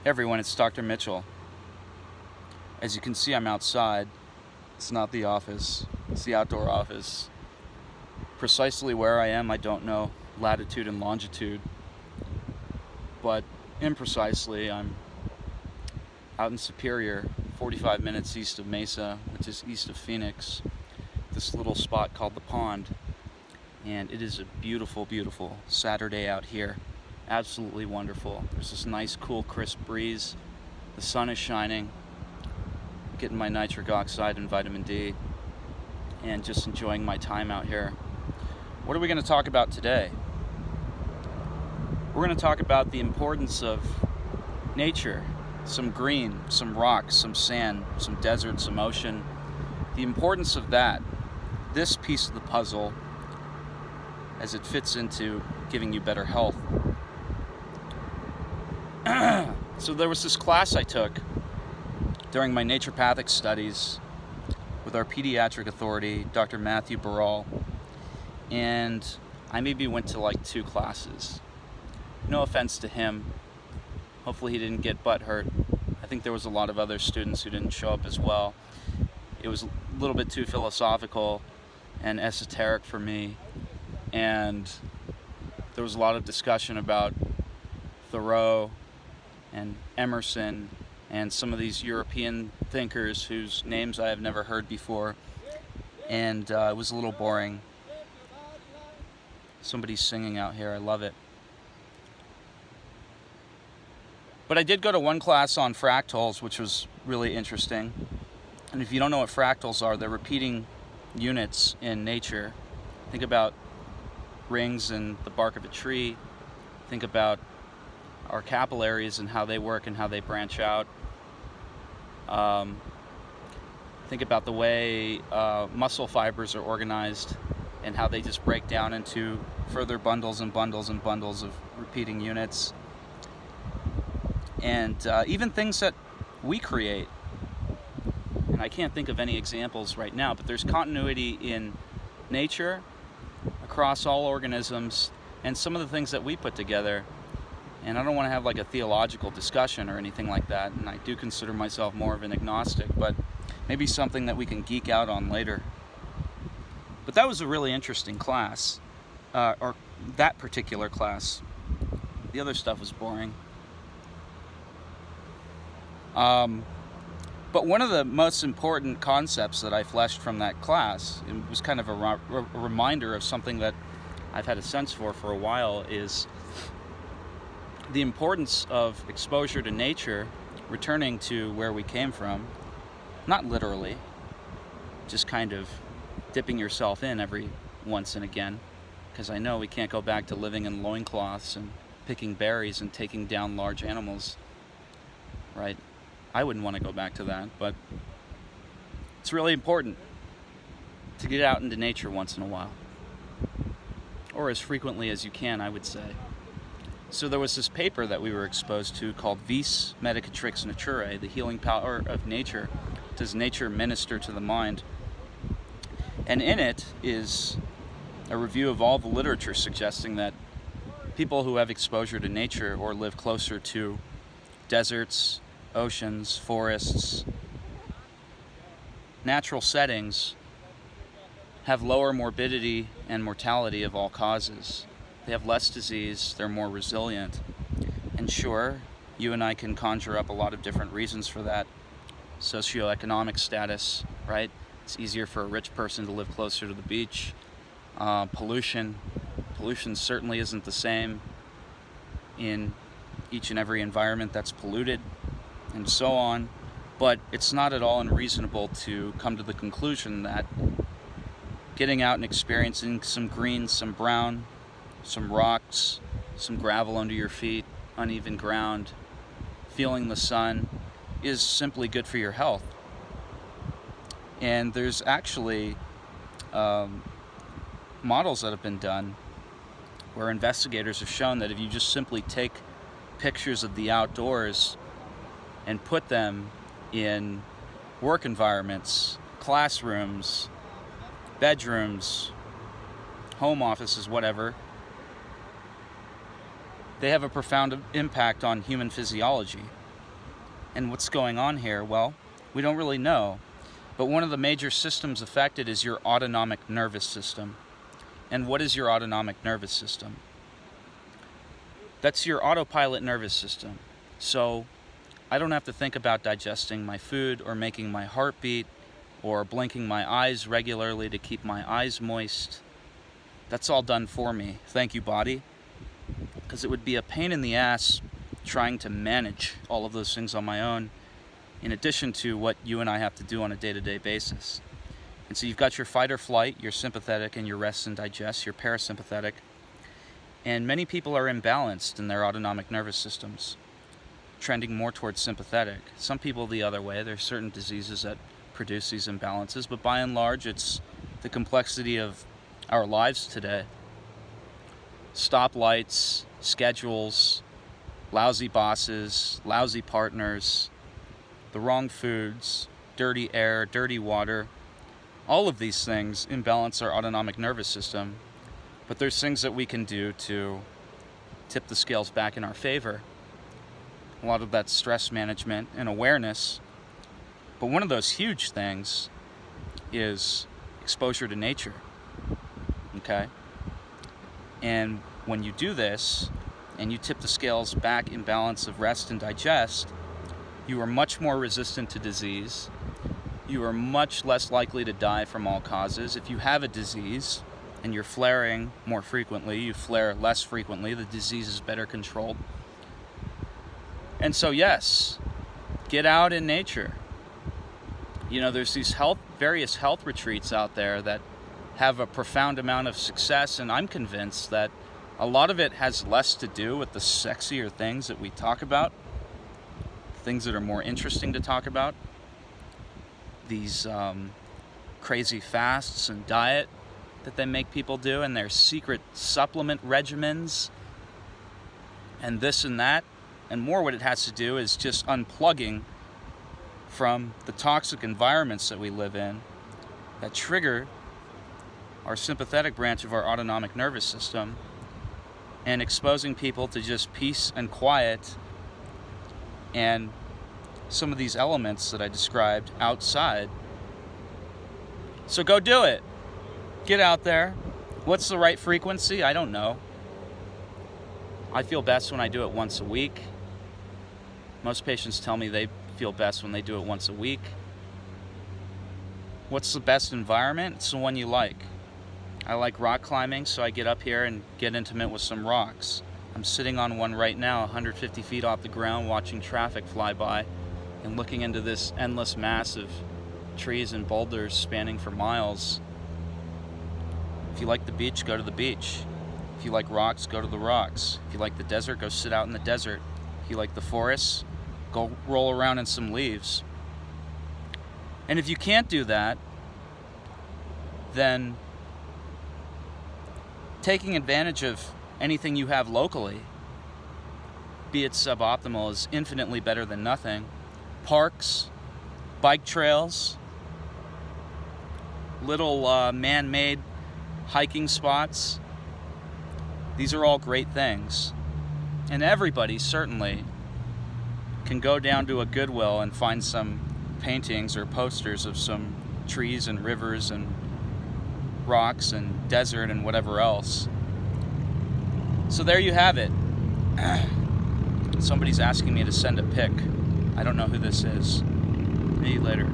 Everyone, it's Dr. Mitchell. As you can see, I'm outside. It's not the office, it's the outdoor office. Precisely where I am, I don't know, latitude and longitude, but imprecisely, I'm out in Superior, 45 minutes east of Mesa, which is east of Phoenix, this little spot called the Pond, and it is a beautiful, beautiful Saturday out here. Absolutely wonderful. There's this nice, cool, crisp breeze. The sun is shining. Getting my nitric oxide and vitamin D, and just enjoying my time out here. What are we going to talk about today? We're going to talk about the importance of nature, some green, some rocks, some sand, some desert, some ocean. The importance of that, this piece of the puzzle, as it fits into giving you better health. So there was this class I took during my naturopathic studies with our pediatric authority, Dr. Matthew Barral, and I maybe went to like 2 classes. No offense to him. Hopefully he didn't get butt hurt. I think there was a lot of other students who didn't show up as well. It was a little bit too philosophical and esoteric for me, and there was a lot of discussion about Thoreau and Emerson and some of these European thinkers whose names I have never heard before, and it was a little boring. Somebody's singing out here, I love it. But I did go to one class on fractals, which was really interesting. And if you don't know what fractals are, they're repeating units in nature. Think about rings in the bark of a tree. Think about our capillaries and how they work and how they branch out. Think about the way muscle fibers are organized and how they just break down into further bundles and bundles and bundles of repeating units. And even things that we create. And I can't think of any examples right now, but there's continuity in nature across all organisms and some of the things that we put together. And I don't want to have like a theological discussion or anything like that, and I do consider myself more of an agnostic, but maybe something that we can geek out on later. But that was a really interesting class, or that particular class. The other stuff was boring. But one of the most important concepts that I fleshed from that class, it was kind of a reminder of something that I've had a sense for a while, is the importance of exposure to nature, returning to where we came from, not literally, just kind of dipping yourself in every once and again, because I know we can't go back to living in loincloths and picking berries and taking down large animals, right? I wouldn't want to go back to that, but it's really important to get out into nature once in a while, or as frequently as you can, I would say. So there was this paper that we were exposed to called Vis Medicatrix Naturae, the healing power of nature. Does nature minister to the mind? And in it is a review of all the literature suggesting that people who have exposure to nature or live closer to deserts, oceans, forests, natural settings have lower morbidity and mortality of all causes. They have less disease, they're more resilient. And sure, you and I can conjure up a lot of different reasons for that. Socioeconomic status, right? It's easier for a rich person to live closer to the beach. Pollution certainly isn't the same in each and every environment that's polluted, and so on. But it's not at all unreasonable to come to the conclusion that getting out and experiencing some green, some brown, some rocks, some gravel under your feet, uneven ground, feeling the sun is simply good for your health. And there's actually models that have been done where investigators have shown that if you just simply take pictures of the outdoors and put them in work environments, classrooms, bedrooms, home offices, whatever, they have a profound impact on human physiology. And what's going on here? Well, we don't really know. But one of the major systems affected is your autonomic nervous system. And what is your autonomic nervous system? That's your autopilot nervous system. So I don't have to think about digesting my food or making my heart beat or blinking my eyes regularly to keep my eyes moist. That's all done for me. Thank you, body. Because it would be a pain in the ass trying to manage all of those things on my own, in addition to what you and I have to do on a day-to-day basis. And so you've got your fight or flight, your sympathetic, and your rest and digest, your parasympathetic. And many people are imbalanced in their autonomic nervous systems, trending more towards sympathetic. Some people the other way. There's certain diseases that produce these imbalances, but by and large, it's the complexity of our lives today. Stoplights, schedules, lousy bosses, lousy partners, the wrong foods, dirty air, dirty water. All of these things imbalance our autonomic nervous system, but there's things that we can do to tip the scales back in our favor. A lot of that's stress management and awareness, but one of those huge things is exposure to nature, okay? And when you do this, and you tip the scales back in balance of rest and digest, you are much more resistant to disease. You are much less likely to die from all causes. If you have a disease and you're flaring more frequently, you flare less frequently, the disease is better controlled. And so yes, get out in nature. You know, there's these various health retreats out there that have a profound amount of success, and I'm convinced that a lot of it has less to do with the sexier things that we talk about, things that are more interesting to talk about, these crazy fasts and diet that they make people do, and their secret supplement regimens, and this and that, and more what it has to do is just unplugging from the toxic environments that we live in that trigger our sympathetic branch of our autonomic nervous system, and exposing people to just peace and quiet and some of these elements that I described outside. So go do it. Get out there. What's the right frequency? I don't know. I feel best when I do it once a week. Most patients tell me they feel best when they do it once a week. What's the best environment? It's the one you like. I like rock climbing, so I get up here and get intimate with some rocks. I'm sitting on one right now, 150 feet off the ground, watching traffic fly by and looking into this endless mass of trees and boulders spanning for miles. If you like the beach, go to the beach. If you like rocks, go to the rocks. If you like the desert, go sit out in the desert. If you like the forest, go roll around in some leaves. And if you can't do that, then taking advantage of anything you have locally, be it suboptimal, is infinitely better than nothing. Parks, bike trails, little man-made hiking spots, these are all great things. And everybody certainly can go down to a Goodwill and find some paintings or posters of some trees and rivers and rocks and desert and whatever else. So there you have it. Somebody's asking me to send a pic. I don't know who this is. Maybe later.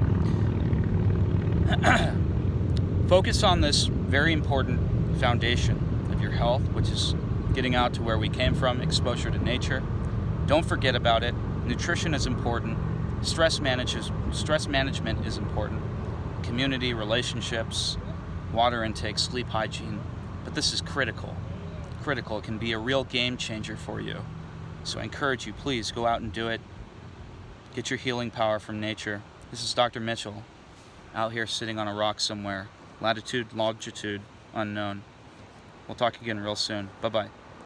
Focus on this very important foundation of your health, which is getting out to where we came from, exposure to nature. Don't forget about it. Nutrition is important. Stress management is important. Community, relationships, water intake, sleep hygiene. But this is critical. Critical. It can be a real game changer for you. So I encourage you, please go out and do it. Get your healing power from nature. This is Dr. Mitchell, out here sitting on a rock somewhere. Latitude, longitude, unknown. We'll talk again real soon. Bye-bye.